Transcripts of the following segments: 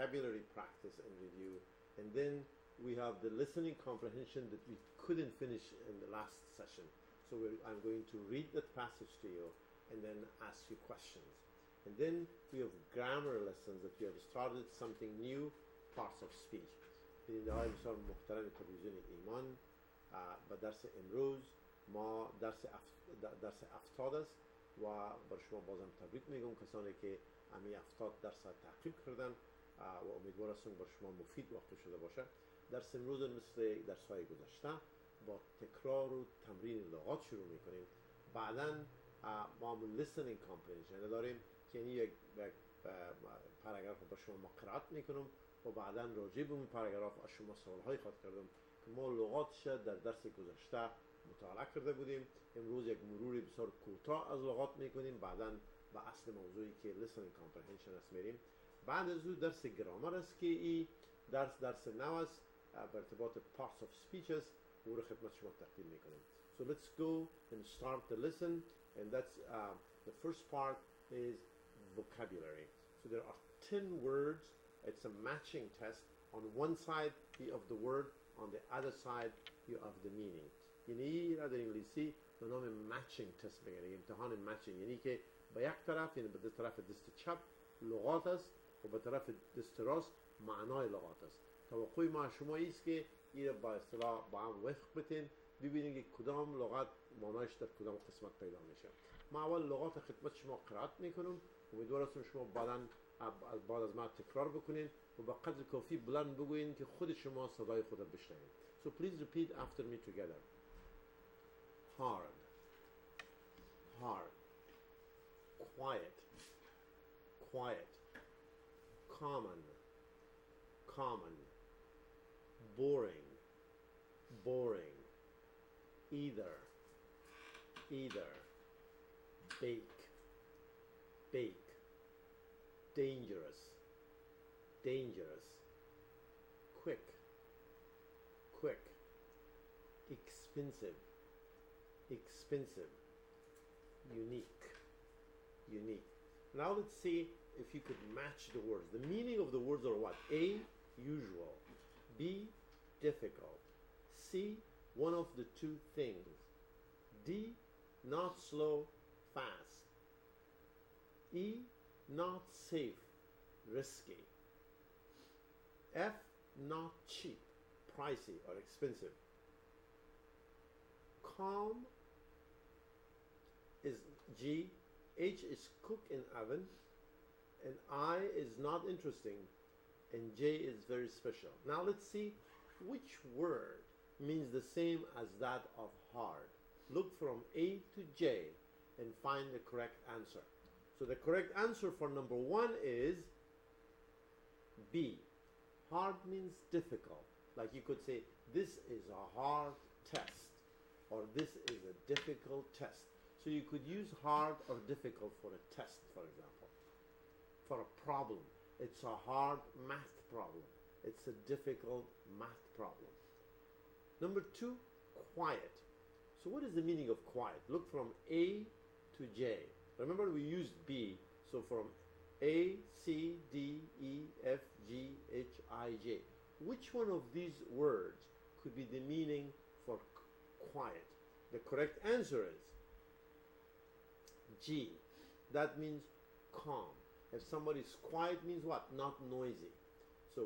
vocabulary practice and review, and then we have the listening comprehension that we couldn't finish in the last session. So I'm going to read that passage to you and then ask you questions. And then we have grammar lessons that we have started something new, parts of speech. ببینید آقای بسیار محترم تلویزیون ایمان و درس امروز ما درس 70 است و برای شما بازم تبریک میگم کسانی که امی 70 درس تعقیب کردن و امیدوار هستم برای شما مفید واقع شده باشه. درس امروز مثل درس های گذشته با تکرار و تمرین لغات شروع میکنیم. بعداً ما listening comprehension داریم که یعنی یک پاراگراف با شما ما قرائت میکنم و بعداً راجع به اون پاراگراف از شما سوالهای خواهد کردم که ما لغاتش در درس گذشته مطالعه کرده بودیم. امروز یک مروری بسیار کوتاه از لغات میکنیم، بعداً به اصل موضوعی که listening comprehension است میریم. بعد از اون درس گرامر است که این درس نو است به ارتباط parts of speech است و رو خدمت شما تقدیم میکنیم. So let's go and start the lesson, and that's the first part is vocabulary. So there are 10 words. It's a matching test. On one side of the word, on the other side you have the meaning. یعنی را در انگلیسی به نام matching test میگن، امتحان matching، یعنی که به یک طرف یعنی به طرف دست چپ لغات است و به طرف دست راست معنای لغات است. توقع ما شما است که این با اصطلاح با هم وفق بتین، ببینید که کدام لغت معنایش در کدام قسمت پیدا میشه. ما اول لغات خدمت شما قرائت میکنم، امیدوار هستم شما بعد از ما تکرار بکنین و با قدر کافی بلند بگوین که خود شما صدای خود بشنوید. So please repeat after me together. Hard, hard, quiet, quiet, common, common, boring, boring, either, either, bake, bake, dangerous, dangerous, quick, quick, expensive, expensive, unique, unique. Now let's see if you could match the words. The meaning of the words are what? A, usual. B, difficult. C, one of the two things. D, not slow, fast. E, not safe, risky. F, not cheap, pricey or expensive. Calm is G, H is cook in oven, and I is not interesting, and J is very special. Now let's see which word means the same as that of hard. Look from A to J and find the correct answer. So the correct answer for number 1 is B. Hard means difficult. Like you could say, this is a hard test, or this is a difficult test. So you could use hard or difficult for a test, for example. For a problem, it's a hard math problem. It's a difficult math problem. Number 2, quiet. So what is the meaning of quiet? Look from A to J. Remember we used B, so from A, C, D, E, F, G, H, I, J. Which one of these words could be the meaning for quiet? The correct answer is G. That means calm. If somebody is quiet means what? Not noisy. So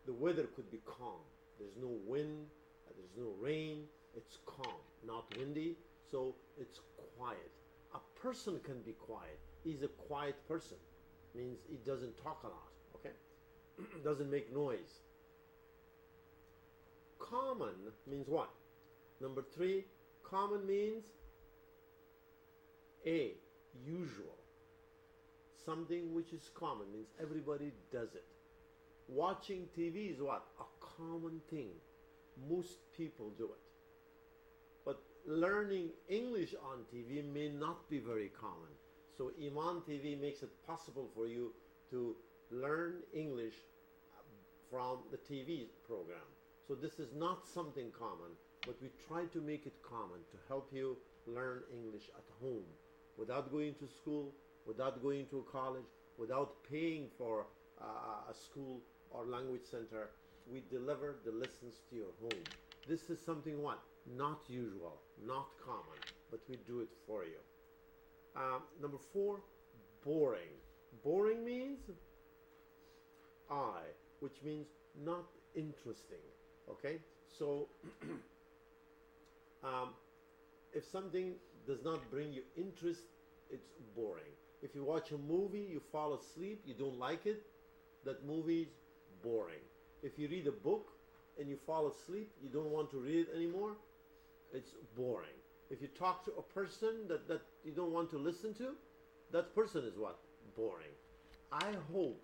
the weather could be calm. There's no wind, there's no rain. It's calm, not windy. So it's quiet. A person can be quiet. He's a quiet person. Means he doesn't talk a lot. Okay, doesn't make noise. Common means what? Number 3, common means A, usual. Something which is common means everybody does it. Watching TV is what? A common thing. Most people do it. But learning English on TV may not be very common. So Iman TV makes it possible for you to learn English from the TV program. So this is not something common, but we try to make it common to help you learn English at home without going to school, without going to college, without paying for a a school or language center, we deliver the lessons to your home. This is something what? Not usual, not common, but we do it for you. Number 4, boring. Boring means which means not interesting. Okay, so if something does not bring you interest, it's boring. If you watch a movie, you fall asleep, you don't like it, that movie's boring. If you read a book and you fall asleep, you don't want to read it anymore, it's boring. If you talk to a person that you don't want to listen to, that person is what? Boring. I hope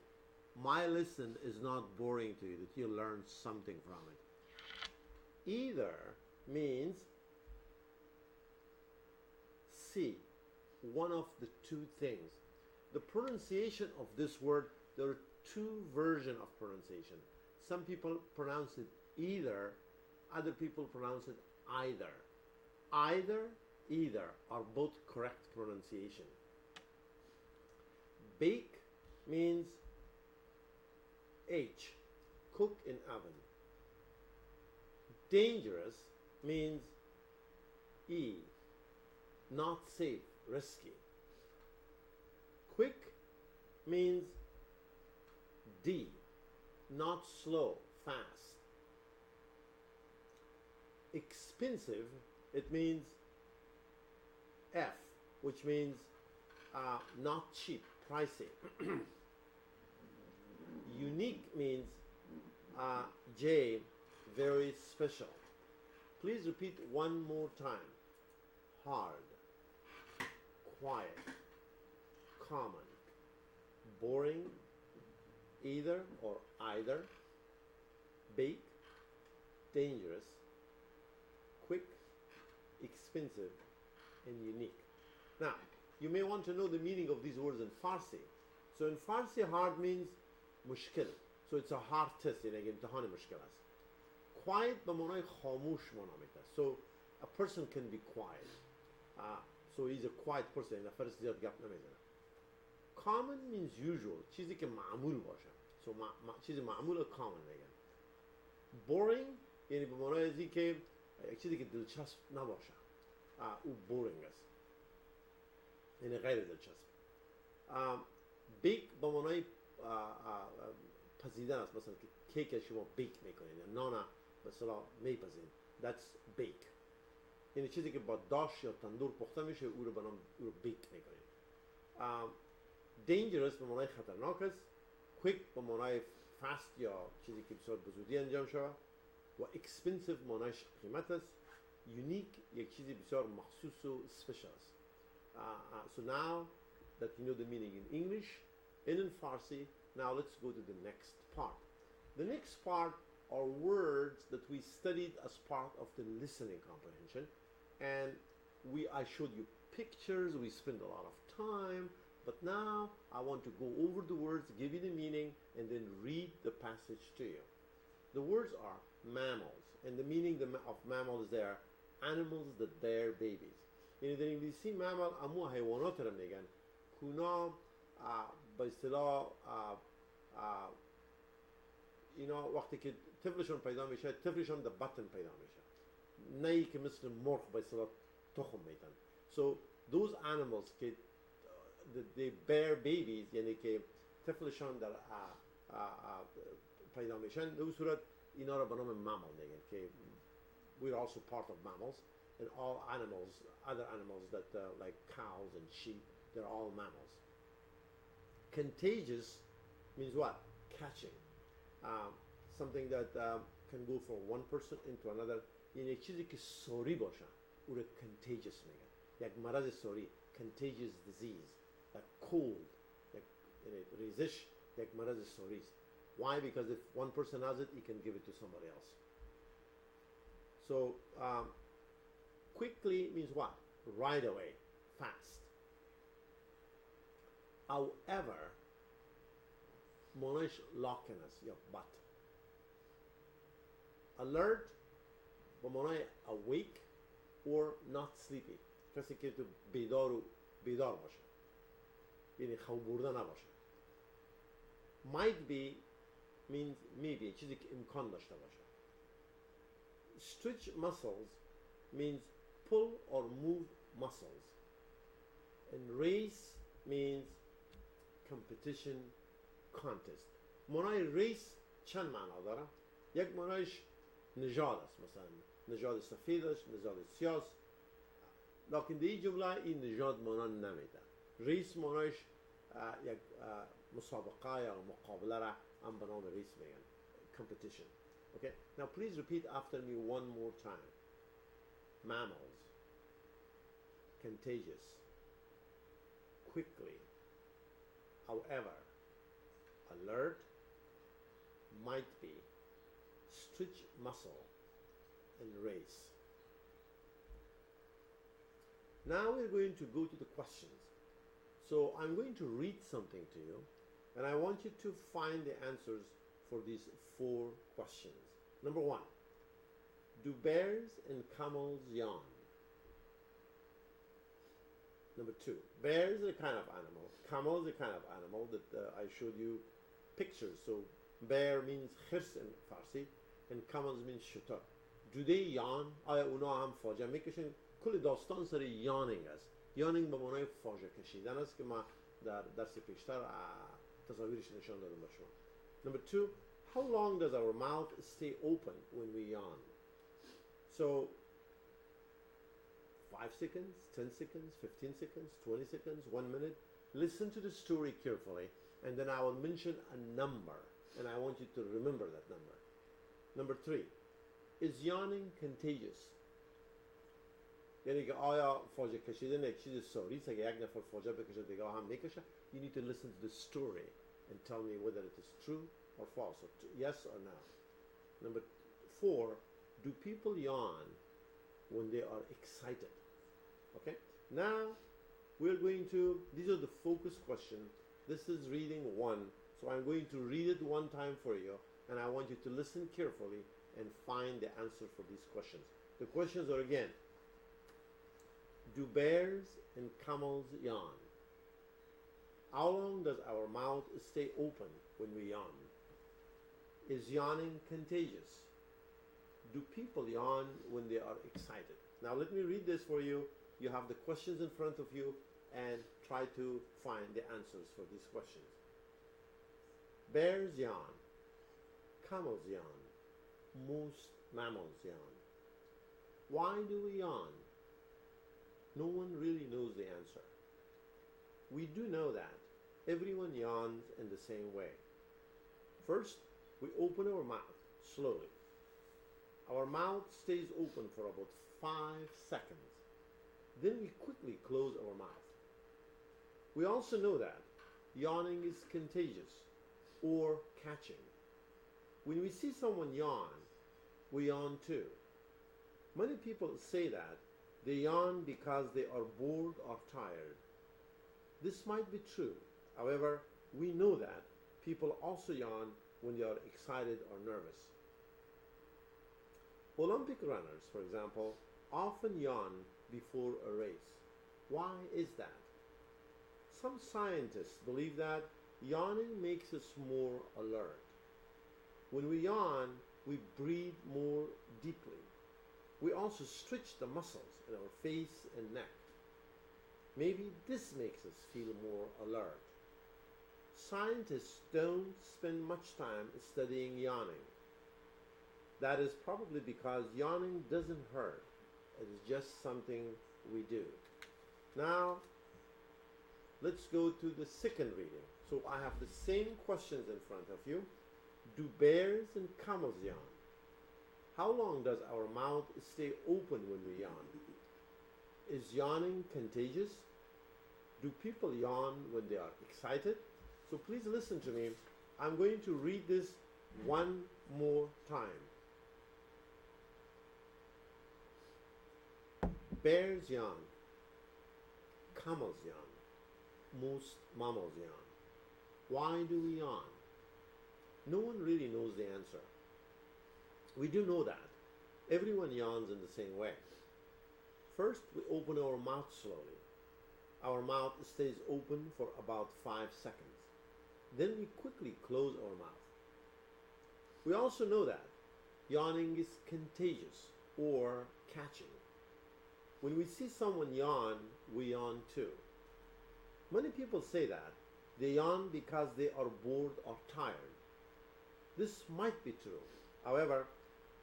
my lesson is not boring to you, that you learn something from it. Either means C, one of the two things. The pronunciation of this word, there are two versions of pronunciation. Some people pronounce it either, other people pronounce it either. Either, either are both correct pronunciation. Bake means H, cook in oven. Dangerous means E, not safe, risky. Quick means D, not slow, fast. Expensive, it means F, which means not cheap, pricey. Unique means J, very special. Please repeat one more time. Hard, quiet, common, boring, either or either, bake, dangerous, quick, expensive, and unique. Now, you may want to know the meaning of these words in Farsi. So in Farsi, hard means mushkil. So it's a hard test. یعنی امتحان مشکل است. Quiet به معنای خاموش منامیت است. So a person can be quiet. So he's a quiet person. نفر زیاد گپ نمیزنه. Common means usual. چیزی که معمول باشه. So چیزی معمول common میگن. Boring یعنی به معنای ازی که چیزی که دلچسب نباشه. او boring است. یعنی غیر دلچسب. Bake به معنای پزیدن است. مثلا که کیک شما بیک میکنید یا نان مثلا میپزید. That's bake. یعنی چیزی که با داش یا تندور پخته میشه او رو بیک میکنید. Dangerous به معنای خطرناک است. Quick به معنای fast یا چیزی که بسیار بزودی انجام شود. و expensive معنایش قیمت است. Unique یک چیزی بسیار مخصوص و special است. So now that you know the meaning in English and in Farsi, now let's go to the next part. The next part are words that we studied as part of the listening comprehension, and I showed you pictures, we spent a lot of time, but now I want to go over the words, give you the meaning, and then read the passage to you. The words are mammals, and the meaning of mammals there, animals that bear babies. یعنی در انگلیسی mammal امو حیوانات رو میگن کونا به اصطلاح اینا وقتی که طفلشون پیدا میشه طفلشون در بطن پیدا میشه نه که مثل مرغ به اصطلاح تخم میدن. So those animals که they bear babies یعنی که طفلشون در پیدا میشن در صورت اینا رو به نام mammal میگن که we're also part of mammals. And all animals, other animals that like cows and sheep, they're all mammals. Contagious means what? Catching. Something that can go from one person into another. یعنی چیزی که سوری باشه او رو contagious میگن. یک مرض سوری, contagious disease, like cold, like ریزش یک مرض سوری است. Why? Because if one person has it, he can give it to somebody else. So quickly means what? Right away, fast. However, معنیش لاکن است یا but. Alert به معنای awake or not sleepy. کسی که تو بیدار باشه. یعنی خواب برده نباشه. Might be means maybe چیزی که امکان داشته باشه. Stretch muscles means pull or move muscles. And race means competition, contest. معنای ریس چند معنا داره؟ یک معنایش نژاد است، مثلا نژاد سفید است، نژاد سیاه است. لکن در این جمله این نژاد معنا نمیده. ریس معنایش یک مسابقه یا مقابله را هم به نام ریس میگن. Competition. Okay? Now please repeat after me one more time. Mammals. Contagious. Quickly. However. Alert. Might be. Stretch muscle. And race. Now we're going to go to the questions. So I'm going to read something to you, and I want you to find the answers for these 4 questions. Number 1, do bears and camels yawn? Number 2, bears are a kind of animal, camels are a kind of animal that I showed you pictures. So bear means khirs in Farsi, and camels means shutar. Do they yawn? آیا اونا هم فاجعه میکشن؟ کل داستان سر یانینگ است. یانینگ به معنای فاجعه کشیدن است که ما در درس پیشتر تصاویرش نشان دادم به شما. Number 2, how long does our mouth stay open when we yawn? So 5 seconds, 10 seconds, 15 seconds, 20 seconds, 1 minute. Listen to the story carefully, and then I will mention a number, and I want you to remember that number. Number 3, is yawning contagious? یعنی که آیا فاجعه کشیدن یک چیز ساری است؟ اگه یک نفر فاجعه بکشه دیگه هم میکشه. You need to listen to the story and tell me whether it is true or false, or yes or no. Number 4, do people yawn when they are excited? Okay, now we're going to, these are the focus questions. This is reading 1, so I'm going to read it 1 time for you, and I want you to listen carefully and find the answer for these questions. The questions are again, do bears and camels yawn? How long does our mouth stay open when we yawn? Is yawning contagious? Do people yawn when they are excited? Now let me read this for you. You have the questions in front of you, and try to find the answers for these questions. Bears yawn. Camels yawn. Most mammals yawn. Why do we yawn? No one really knows the answer. We do know that everyone yawns in the same way. First, we open our mouth slowly. Our mouth stays open for about 5 seconds. Then we quickly close our mouth. We also know that yawning is contagious or catching. When we see someone yawn, we yawn too. Many people say that they yawn because they are bored or tired. This might be true. However, we know that people also yawn when they are excited or nervous. Olympic runners, for example, often yawn before a race. Why is that? Some scientists believe that yawning makes us more alert. When we yawn, we breathe more deeply. We also stretch the muscles in our face and neck. Maybe this makes us feel more alert. Scientists don't spend much time studying yawning. That is probably because yawning doesn't hurt. It is just something we do. Now, let's go to the second reading. So I have the same questions in front of you. Do bears and camels yawn? How long does our mouth stay open when we yawn? Is yawning contagious? Do people yawn when they are excited? So please listen to me. I'm going to read this 1 more time. Bears yawn. Camels yawn. Most mammals yawn. Why do we yawn? No one really knows the answer. We do know that everyone yawns in the same way. First, we open our mouth slowly. Our mouth stays open for about 5 seconds. Then we quickly close our mouth. We also know that yawning is contagious or catching. When we see someone yawn, we yawn too. Many people say that they yawn because they are bored or tired. This might be true. However,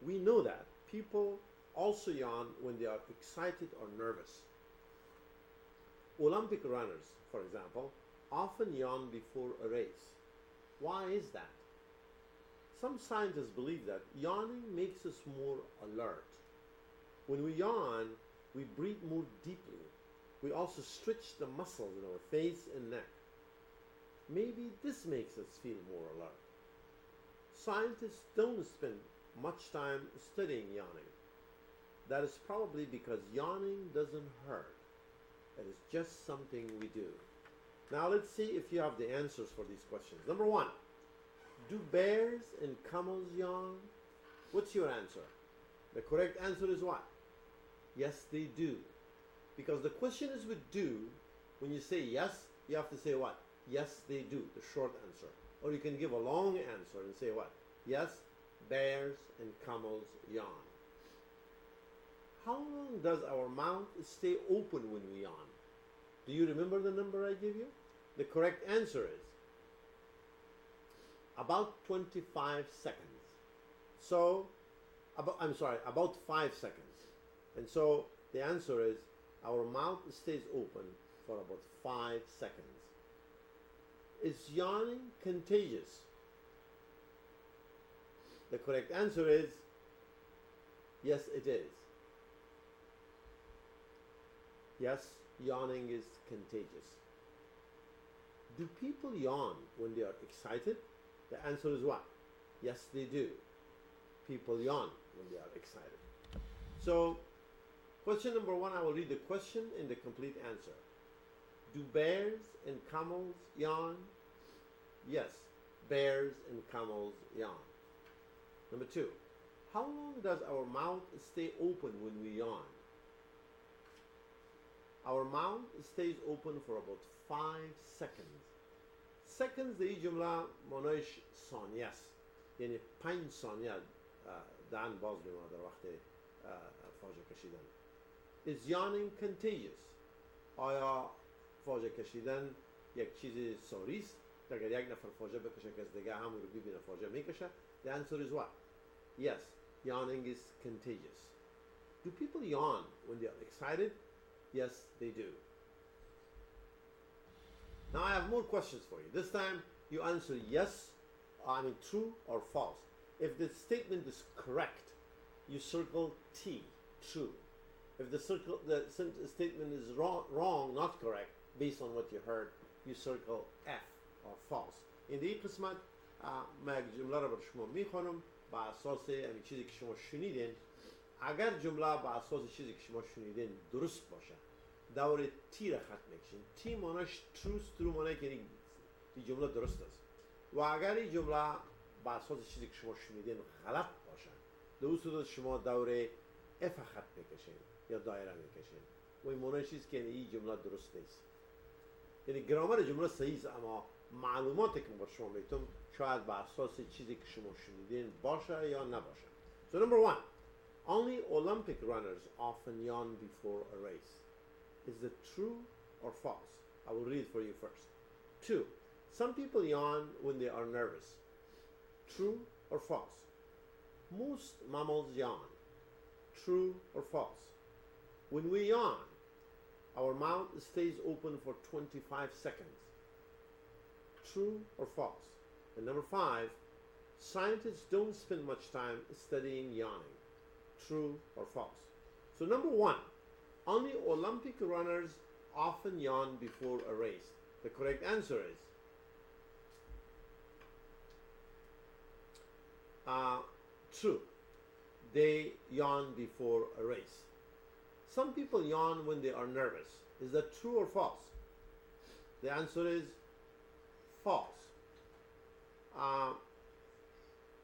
we know that people also yawn when they are excited or nervous. Olympic runners, for example, often yawn before a race. Why is that? Some scientists believe that yawning makes us more alert. When we yawn, we breathe more deeply. We also stretch the muscles in our face and neck. Maybe this makes us feel more alert. Scientists don't spend much time studying yawning. That is probably because yawning doesn't hurt. It is just something we do. Now let's see if you have the answers for these questions. Number one, do bears and camels yawn? What's your answer? The correct answer is what? Yes, they do. Because the question is with do. When you say yes, you have to say what? Yes, they do, the short answer. Or you can give a long answer and say what? Yes, bears and camels yawn. How long does our mouth stay open when we yawn? Do you remember the number I give you? The correct answer is about 25 seconds. So, about 5 seconds. And so the answer is our mouth stays open for about 5 seconds. Is yawning contagious? The correct answer is yes, it is. Yes, yawning is contagious. Do people yawn when they are excited? The answer is what? Yes, they do. People yawn when they are excited. So, question number one, I will read the question and the complete answer. Do bears and camels yawn? Yes, bears and camels yawn. Number two, how long does our mouth stay open when we yawn? Our mouth stays open for about 5 seconds. Seconds دی جمله معنایش ثانیه است. یعنی 5 ثانیه دهن باز بمونه در وقت فاجعه کشیدن. Is yawning contagious? آیا فاجعه کشیدن یک چیز ساری است؟ اگر یک نفر فاجعه بکشه کس دیگه همون رو ببینه فاجعه میکشه. The answer is what? Yes, yawning is contagious. Do people yawn when they are excited? Yes, they do. Now I have more questions for you. This time you answer yes, true or false. If the statement is correct, you circle T, true. If the statement is wrong, not correct, based on what you heard, you circle F or false. In the قسمت ما یک جمله رو بر شما میخوانم با اساس همین چیزی که شما شنیدین. اگر جمله با اساس چیزی که شما شنیدین درست باشه، دور تی را خط میکشین. تی معناش true معنی که این جمله درست است. و اگر این جمله با اساس چیزی که شما شنیدین غلط باشه، در اون صورت شما دور اف خط میکشین یا دایره میکشین. و این معنیش است که این جمله درست نیست. یعنی گرامر جمله صحیح است، اما معلوماتی که با شما میتونم شاید با اساس چیزی که شما شنیدین باشه یا نباشه. So number one, only Olympic runners often yawn before a race. Is it true or false? I will read for you first. 2. Some people yawn when they are nervous. True or false? Most mammals yawn. True or false? When we yawn, our mouth stays open for 25 seconds. True or false? And number 5, scientists don't spend much time studying yawning. True or false? So number 1, only Olympic runners often yawn before a race. The correct answer is true. They yawn before a race. Some people yawn when they are nervous. Is that true or false? The answer is false.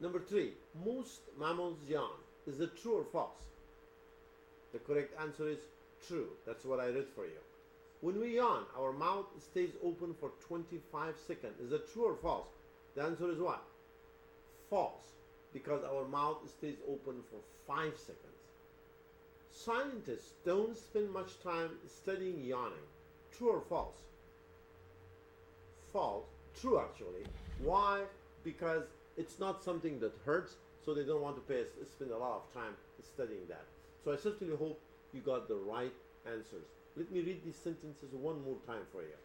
Number 3, most mammals yawn. Is it true or false? The correct answer is true. That's what I read for you. When we yawn, our mouth stays open for 25 seconds. Is that true or false? The answer is what? False. because our mouth stays open for 5 seconds. Scientists don't spend much time studying yawning. True or false? False. True, actually. Why? Because it's not something that hurts, so they don't want to spend a lot of time studying that. So I certainly hope you got the right answers. Let me read these sentences one more time for you.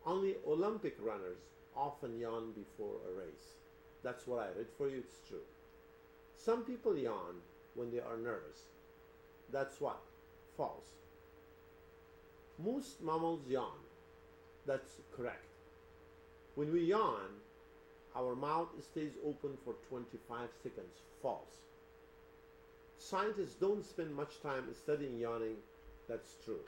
Only Olympic runners often yawn before a race. That's what I read for you. It's true. Some people yawn when they are nervous. That's what? False. Most mammals yawn. That's correct. When we yawn, our mouth stays open for 25 seconds. False. Scientists don't spend much time studying yawning. That's true.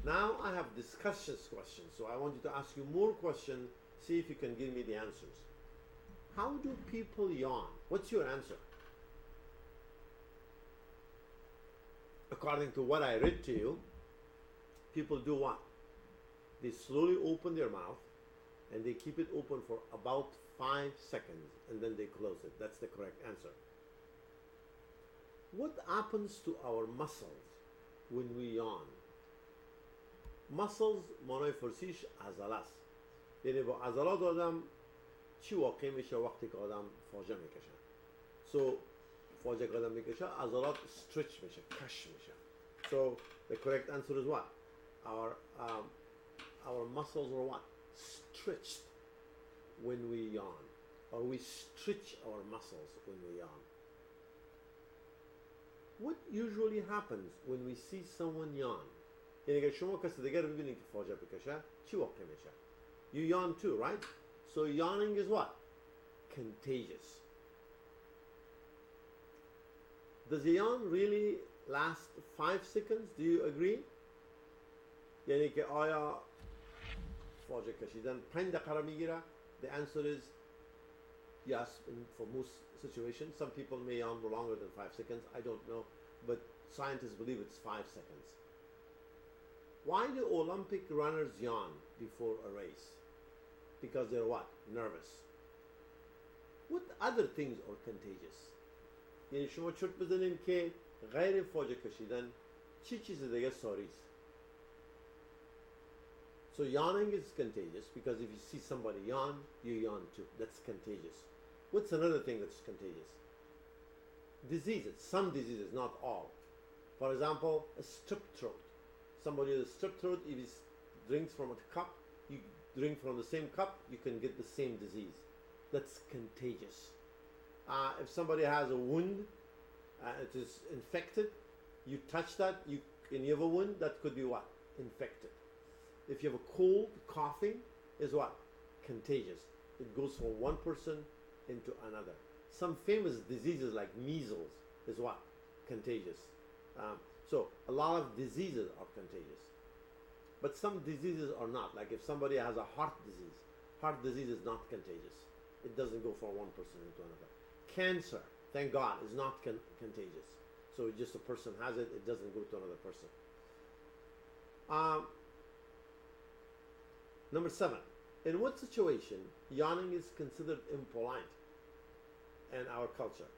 Now I have discussion questions, so I want you to ask you more questions, see if you can give me the answers. How do people yawn? What's your answer? According to what I read to you, people do what? They slowly open their mouth and they keep it open for about 5 seconds and then they close it. That's the correct answer. What happens to our muscles when we yawn? Muscles معنای فارسیش عضله است. یعنی با عضلات آدم چی واقع میشه وقتی که آدم فاجعه میکشه؟ So فاجعه که آدم میکشه عضلات stretch میشه، کش میشه. So the correct answer is what? Our muscles are what? Stretched when we yawn, or we stretch our muscles when we yawn. What usually happens when we see someone yawn? یعنی اگر شما کسی دیگر رو ببینید که فاجعه بکشه چی واقع میشه؟ You yawn too, right? So yawning is what? Contagious. Does a yawn really last 5 seconds? Do you agree? یعنی که آیا فاجعه کشیدن 5 دقیقه رو میگیره؟ The answer is yes, for most situations. Some people may yawn for longer than 5 seconds. I don't know, but scientists believe it's 5 seconds. Why do Olympic runners yawn before a race? Because they're what? Nervous. What other things are contagious? یعنی شما چرت بزنین که غیر فاجعه کشیدن چی چیز دیگه ساری است. So yawning is contagious because if you see somebody yawn, you yawn too. That's contagious. What's another thing that's contagious? Diseases. Some diseases, not all. For example, a strep throat. Somebody with a strep throat, if he drinks from a cup, you drink from the same cup, you can get the same disease. That's contagious. If somebody has a wound, it is infected, you touch that, and you have a wound, that could be what? Infected. If you have a cold, coughing is what? Contagious. It goes from one person into another. Some famous diseases like measles is what? Contagious. So a lot of diseases are contagious. But some diseases are not. Like if somebody has a heart disease is not contagious. It doesn't go from one person into another. Cancer, thank God, is not contagious. So just a person has it, it doesn't go to another person. Number 7, in what situation yawning is considered impolite in our culture?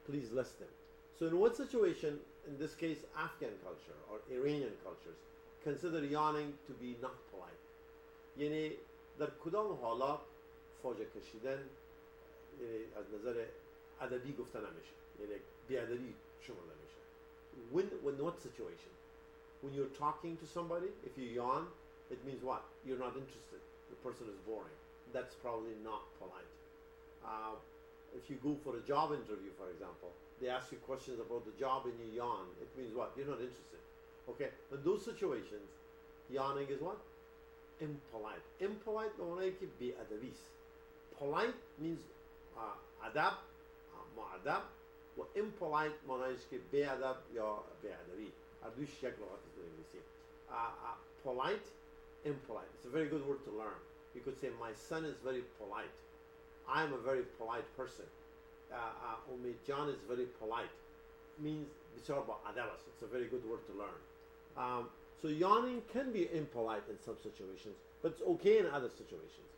Please list them. So in what situation, in this case Afghan culture or Iranian cultures, consider yawning to be not polite? یعنی در کدام حالات فاجعه کشیدن یعنی از نظر ادبی گفته نمیشه، یعنی بیادبی شمرده نمیشه. When what situation? When you're talking to somebody, if you yawn, it means what? You're not interested. The person is boring. That's probably not polite. If you go for a job interview, for example, they ask you questions about the job and you yawn, it means what? You're not interested. Okay? In those situations, yawning is what? Impolite. Impolite معنی که بی‌ادبی است. Polite means adab, مؤدب و impolite معنیش که بی‌ادب یا بی‌ادبی. هر دوش یک لغت است در انگلیسی. Polite, impolite. It's a very good word to learn. You could say, my son is very polite. I'm a very polite person. Umid John is very polite. Means بسیار با ادب است. It's a very good word to learn. So yawning can be impolite in some situations, but it's okay in other situations.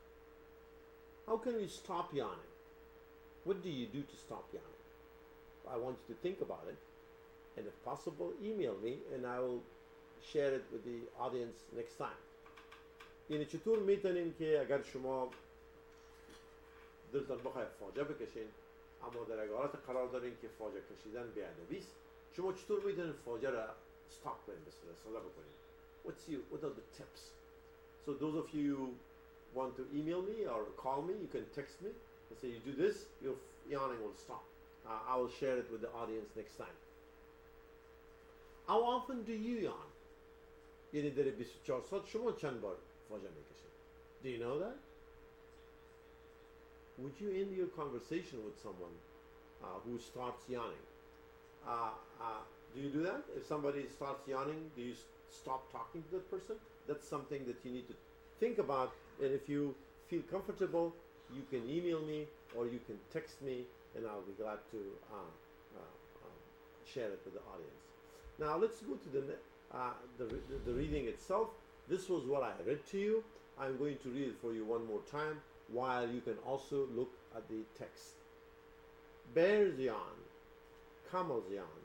How can we stop yawning? What do you do to stop yawning? I want you to think about it, and if possible, email me and I will share it with the audience next time. یعنی چطور میتونین که اگر شما دلتان بخواید فاجعه بکشین اما در اگر حالت قرار دارین که فاجعه کشیدن بی‌ادبی است، شما چطور میتونین فاجعه را استاپ کنین، استفاده بکنین؟ What are the tips? So those of you who want to email me or call me, you can text me and say you do this, your yawning will stop. I will share it with the audience next time. How often do you yawn? یعنی در 24 ساعت شما چند بار فاجعه میکشید؟ Do you know that? Would you end your conversation with someone who starts yawning? Do you do that? If somebody starts yawning, do you stop talking to that person? That's something that you need to think about. And if you feel comfortable, you can email me or you can text me, and I'll be glad to share it with the audience. Now let's go to the reading itself. This was what I read to you. I'm going to read it for you one more time, while you can also look at the text. Bears yawn, camels yawn,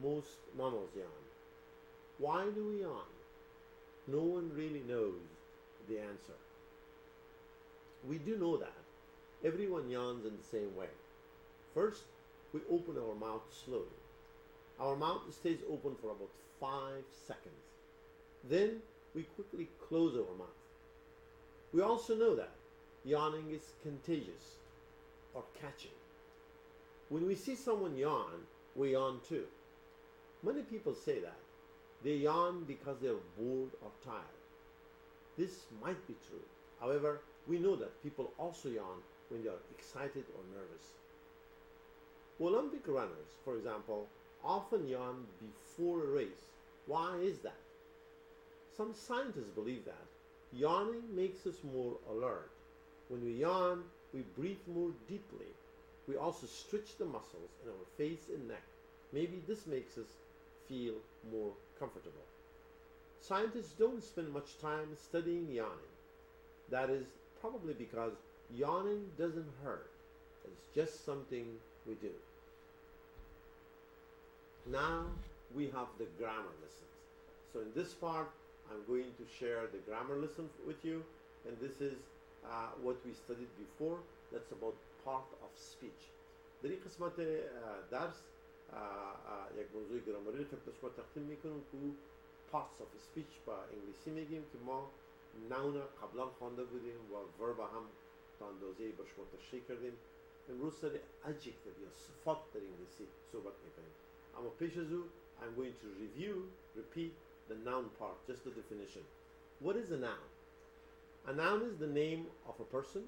most mammals yawn. Why do we yawn? No one really knows the answer. We do know that everyone yawns in the same way. First, we open our mouth slowly. Our mouth stays open for about 5 seconds. Then we quickly close our mouth. We also know that yawning is contagious or catching. When we see someone yawn, we yawn too. Many people say that. They yawn because they're bored or tired. This might be true. However, we know that people also yawn when they are excited or nervous. Olympic runners, for example, often yawn before a race. Why is that? Some scientists believe that yawning makes us more alert. When we yawn, we breathe more deeply. We also stretch the muscles in our face and neck. Maybe this makes us feel more comfortable. Scientists don't spend much time studying yawning. That is probably because yawning doesn't hurt. It's just something we do. Now we have the grammar lessons. So in this part, I'm going to share the grammar lesson with you, and this is what we studied before. That's about part of speech. در این قسمت درس یک موضوع گرامری خدمت شما تقدیم میکنم که parts of speech با انگلیسی میگیم که ما noun قبلا خوانده بودیم و verb هم تا اندازه‌ای با شما تشریح کردیم. امروز سر adjective یا صفات در انگلیسی صحبت میکنیم. اما پیش از او I'm going to repeat the noun part, just the definition. What is a noun? A noun is the name of a person,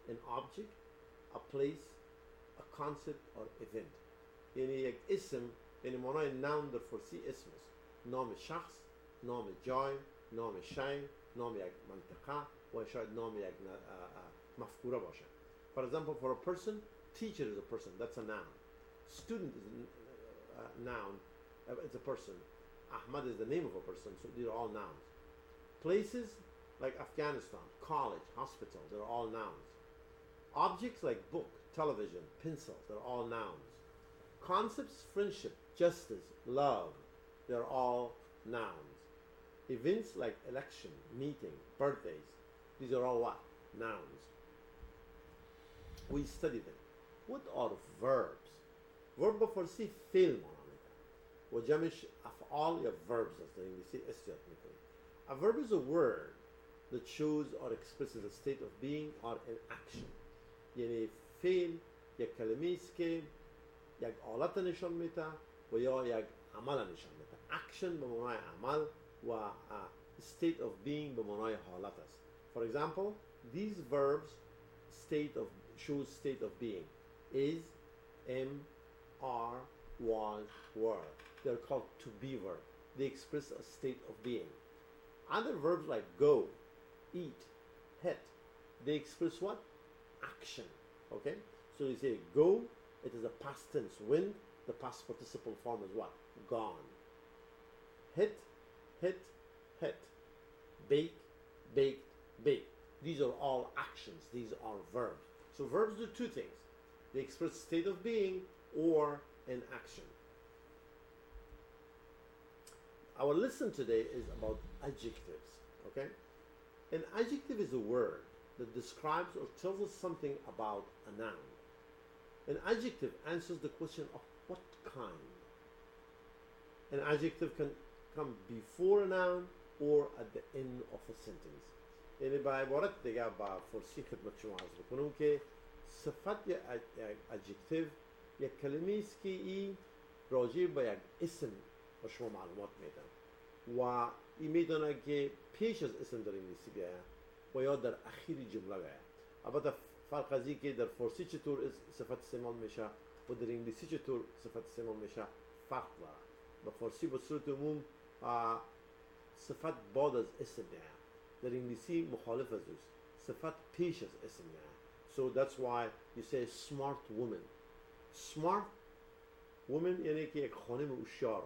an object, a place, a concept or event. یعنی یک اسم، یعنی معنای noun در فارسی اسم است. نام شخص، نام جای، نام شی، نام یک منطقه و شاید نام یک مفکوره باشه. For example, for a person, teacher is a person, that's a noun. Student is a noun, it's a person. Ahmad is the name of a person, so these are all nouns. Places like Afghanistan, college, hospital, they're all nouns. Objects like book, television, pencil, they're all nouns. Concepts, friendship, justice, love, they're all nouns. Events like election, meeting, birthdays, these are all what? Nouns. We study them. What are verbs? Verb بفارسی فعل معنی میده و جمعش افعال یا verbs است. در انگلیسی استیات میکنیم. A verb is a word that shows or expresses a state of being or an action. یعنی فعل یک کلمه است که یک حالت نشان میده و یا یک عمل نشان میده. Action به معنای عمل و state of being به معنای حالت است. For example, these verbs shows state of being. Is, am, are, was, were. They're called to be verb. They express a state of being. Other verbs like go, eat, hit, they express what? Action. Okay? So you say go, it is a past tense. When, the past participle form is what? Gone. Hit, hit, hit. Bake, baked, baked. These are all actions. These are verbs. So verbs do two things. They express state of being or an action. Our lesson today is about adjectives, okay? An adjective is a word that describes or tells us something about a noun. An adjective answers the question of what kind. An adjective can come before a noun or at the end of a sentence. یعنی با عبارت دیگه با فرسی خدمت شما عرض بکنم که صفت یا adjective یک کلمه است که این راجع به یک اسم به شما معلومات میدن و این میدونه که پیش از اسم در انگلیسی بیاید و یا در اخیر جمله بیاید. البته فرق از این که در فارسی چطور صفت استعمال میشه و در انگلیسی چطور صفت استعمال میشه فرق داره. به فارسی به صورت عموم صفت بعد از اسم میاید. در انگلیسی مخالف از اوست. صفت پیش از اسم میاید. So that's why you say smart woman. Smart woman یعنی که یک خانم هوشیار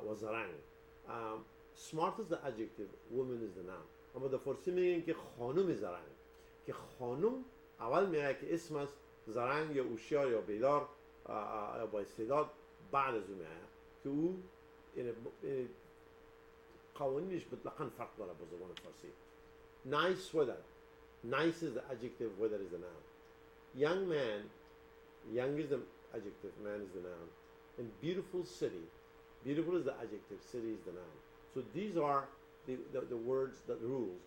و زرنگ. Smart is the adjective, woman is the noun. اما در فارسی میگن که خانم زرنگ. که خانم اول میگه که اسم است، زرنگ یا هوشیار یا بیدار یا با استعداد بعد از اون میگه که او قوانینش مطلقاً فرق داره با زبان فارسی. Nice weather. Nice is the adjective, weather is the noun. Young man, young is the adjective, man is the noun. And beautiful city, beautiful is the adjective, city is the noun. So these are the words, the rules.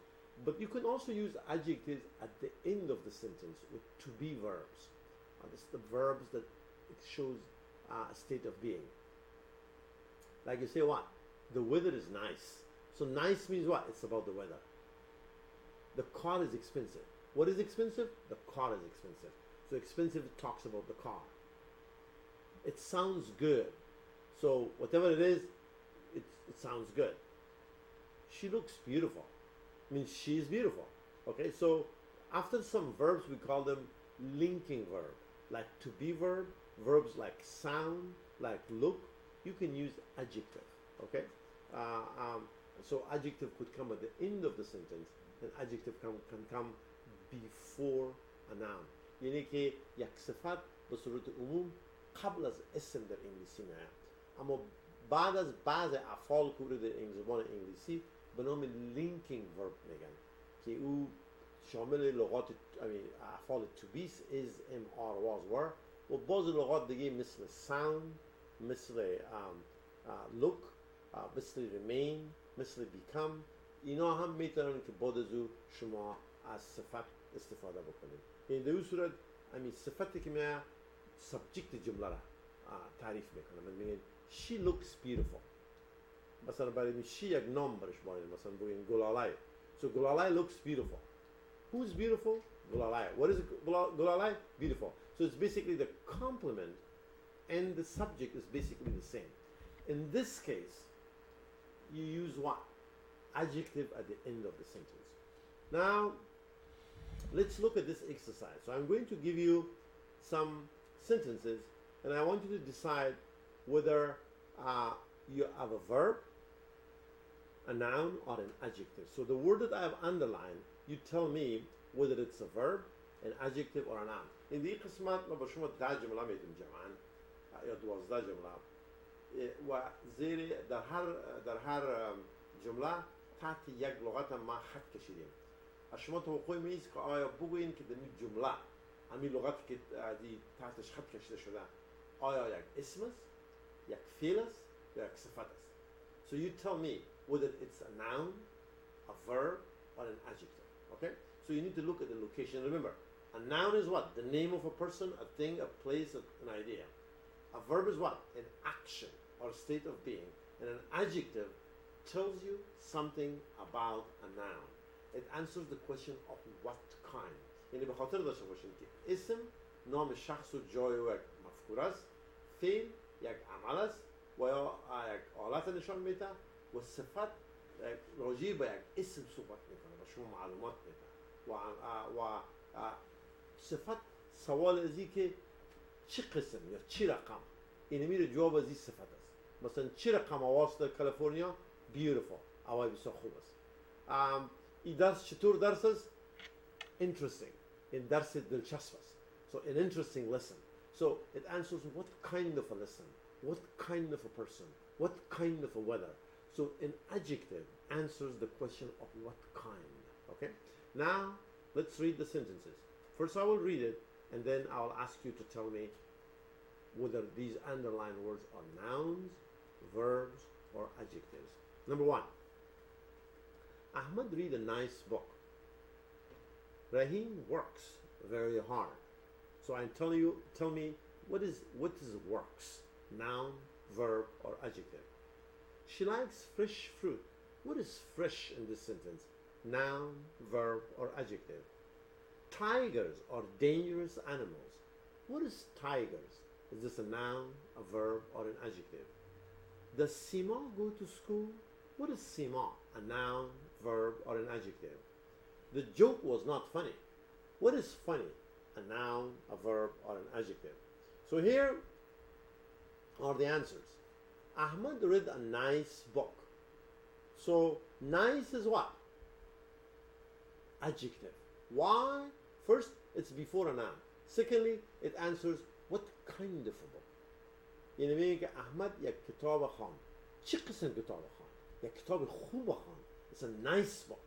But you can also use adjectives at the end of the sentence with to-be verbs. It's the verbs that it shows a state of being. Like you say what? The weather is nice. So nice means what? It's about the weather. The car is expensive. What is expensive? The car is expensive. So expensive talks about the car. It sounds good. So whatever it is, it sounds good. She looks beautiful. I mean, she is beautiful. Okay, so after some verbs, we call them linking verb. Like to be verb, verbs like sound, like look, you can use adjective. Okay, so adjective could come at the end of the sentence, and adjective can come before a noun. یعنی که یک صفت به صورت عموم قبل از اسم در انگلیسی میاد، اما بعد از بعض افعال که در زبان انگلیسی به نام linking verb میگن که او شامل لغات افعال to be is, am, are, was, were و بعض لغات دیگه مثل sound، مثل look، مثل remain، مثل become، اینا هم میتونن که بعد از او شما از صفت استفاده بکنید. این در اون صورت صفتی که میاد subject جمله را تعریف میکنه. میگن she looks beautiful. مثلا برای she یک نام برش باید، مثلا بگین گلالای. So گلالای looks beautiful. Who's beautiful? Gulalai. What is Gulalai? Beautiful. So it's basically the complement and the subject is basically the same. In this case, you use what? Adjective at the end of the sentence. Now, let's look at this exercise. So I'm going to give you some sentences and I want you to decide whether you have a verb, a noun, or an adjective. So the word that I have underlined, you tell me whether it's a verb, an adjective, or a noun. In the قسمت ما با شما 10 جمله میدیم جمعاً یا 12 جمله و زیر در هر جمله تحت یک لغت ما خط کشیدیم. از شما توقع میست که آیا بگویین که در این جمله همین لغت که تحتش خط کشیده شده آیا یک اسم است، یک فعل است یا یک صفت است. So you tell me whether it's a noun, a verb, or an adjective. Okay? So you need to look at the location. Remember, a noun is what? The name of a person, a thing, a place, an idea. A verb is what? An action or a state of being. And an adjective tells you something about a noun. It answers the question of what kind. یعنی به خاطر داشته باشین که اسم نام شخص و جای و یک مفکور است، فعل یک عمل است و یا یک حالت نشان میده و صفت راجع به یک اسم صحبت میکنه و شما معلومات میده و صفت سوال ازی که چه قسم یا چه رقم این میره جواب از این صفت است. مثلا چه رقم آواز در کالیفرنیا؟ beautiful، آواز بسیار خوب است. این درس چطور درس است؟ interesting، این درس دلچسب است. So an interesting lesson. So it answers what kind of a lesson, what kind of a person, what kind of a weather. So an adjective answers the question of what kind. Okay? Now let's read the sentences. First I will read it, and then I'll ask you to tell me whether these underlined words are nouns, verbs, or adjectives. Number one, Ahmad read a nice book. Rahim works very hard. So I'm telling you, tell me what is works? Noun, verb, or adjective. She likes fresh fruit. What is fresh in this sentence? Noun, verb, or adjective. Tigers are dangerous animals. What is tigers? Is this a noun, a verb, or an adjective? Does Sima go to school? What is Sima? A noun, verb, or an adjective? The joke was not funny. What is funny? A noun, a verb, or an adjective? So here are the answers. Ahmad read a nice book. So nice is what? Adjective. Why? First, it's before a noun. Secondly, it answers what kind of a book. یعنی میگه که احمد یک کتاب خواند. چه قسم کتاب خواند؟ یک کتاب خوب خواند. It's a nice book.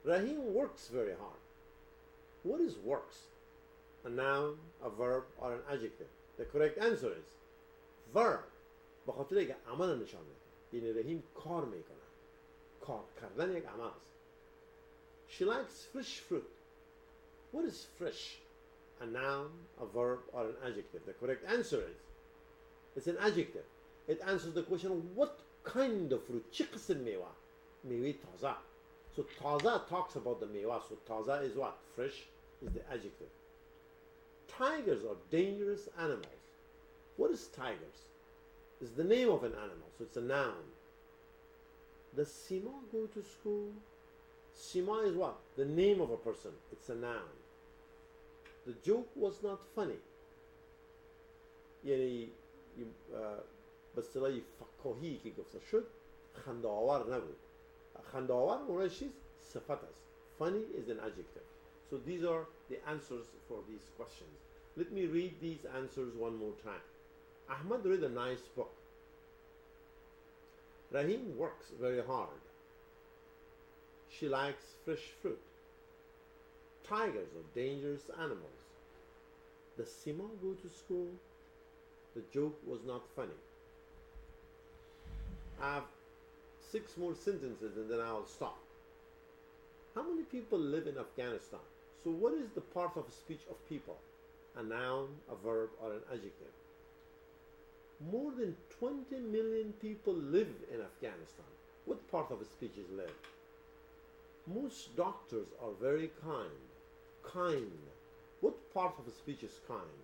Rahim works very hard. What is works? A noun, a verb, or an adjective? The correct answer is verb. به خاطر یک عمل نشان میده. یعنی رحیم کار میکنه. کار کردن یک عمل است. She likes fresh fruit. What is fresh? A noun, a verb, or an adjective? The correct answer is it's an adjective. It answers the question, what kind of fruit? چه قسم میوه؟ میوه تازه. So taza talks about the mewa. So taza is what? Fresh is the adjective. Tigers are dangerous animals. What is tigers? It's the name of an animal. So it's a noun. Does Sima go to school? Sima is what? The name of a person. It's a noun. The joke was not funny. یعنی به اصطلاح فکاهی که گفته شد خنده‌آور نبود. خنده‌آور اون چیز صفت است. Funny is an adjective. So these are the answers for these questions. Let me read these answers one more time. Ahmad read a nice book. Rahim works very hard. She likes fresh fruit. Tigers are dangerous animals. Does Sima go to school? The joke was not funny. I have 6 more sentences and then I'll stop. How many people live in Afghanistan? So what is the part of speech of people? A noun, a verb, or an adjective? More than 20 million people live in Afghanistan. What part of speech is live? Most doctors are very kind. Kind. What part of speech is kind?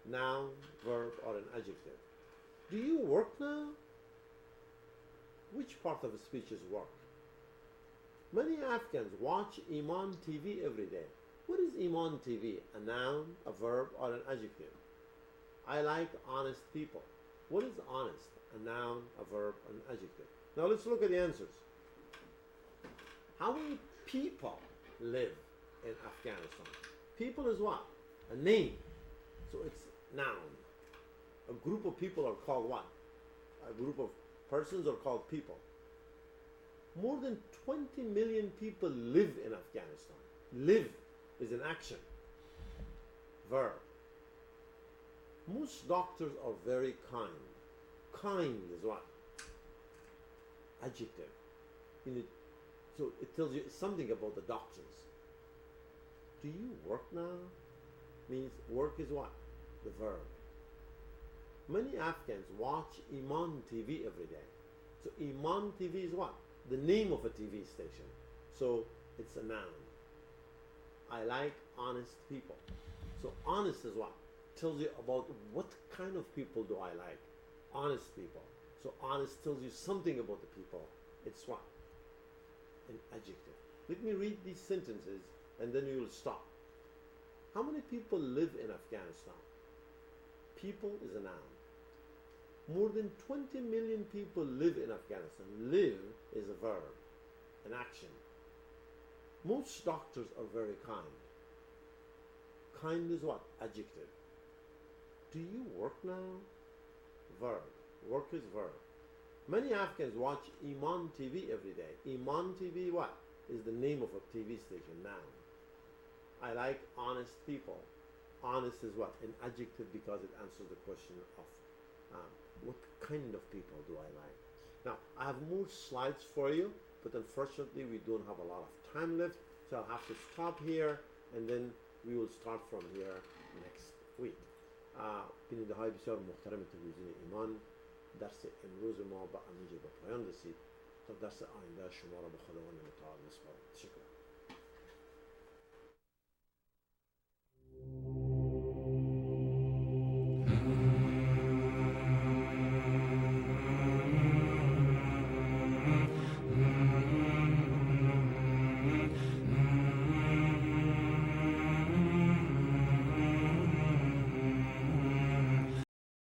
Noun, verb, or an adjective? Do you work now? Which part of speech is work? Many Afghans watch Iman TV every day. What is Iman TV? A noun, a verb, or an adjective? I like honest people. What is honest? A noun, a verb, an adjective. Now let's look at the answers. How many people live in Afghanistan? People is what? A name. So it's noun. A group of people are called what? A group of persons are called people. More than 20 million people live in Afghanistan. Live is an action. Verb. Most doctors are very kind. Kind is what? Adjective. So it tells you something about the doctors. Do you work now? Means work is what? The verb. Many Afghans watch Iman TV every day. So Iman TV is what? The name of a TV station. So it's a noun. I like honest people. So honest is what? Tells you about what kind of people do I like. Honest people. So honest tells you something about the people. It's what? An adjective. Let me read these sentences and then you will stop. How many people live in Afghanistan? People is a noun. More than 20 million people live in Afghanistan. Live is a verb, an action. Most doctors are very kind. Kind is what? Adjective. Do you work now? Verb. Work is verb. Many Africans watch Iman TV every day. Iman TV what? Is the name of a TV station now. I like honest people. Honest is what? An adjective because it answers the question of what kind of people do I like. Now, I have more slides for you, but unfortunately we don't have a lot of time left, so I'll have to stop here and then we will start from here next week. بیننده های بسیار محترم تلویزیون ایمان، درس امروز ما با امید به پایان رسید. تا درس آینده شما را به خداوند متعال می‌سپارم. تشکر.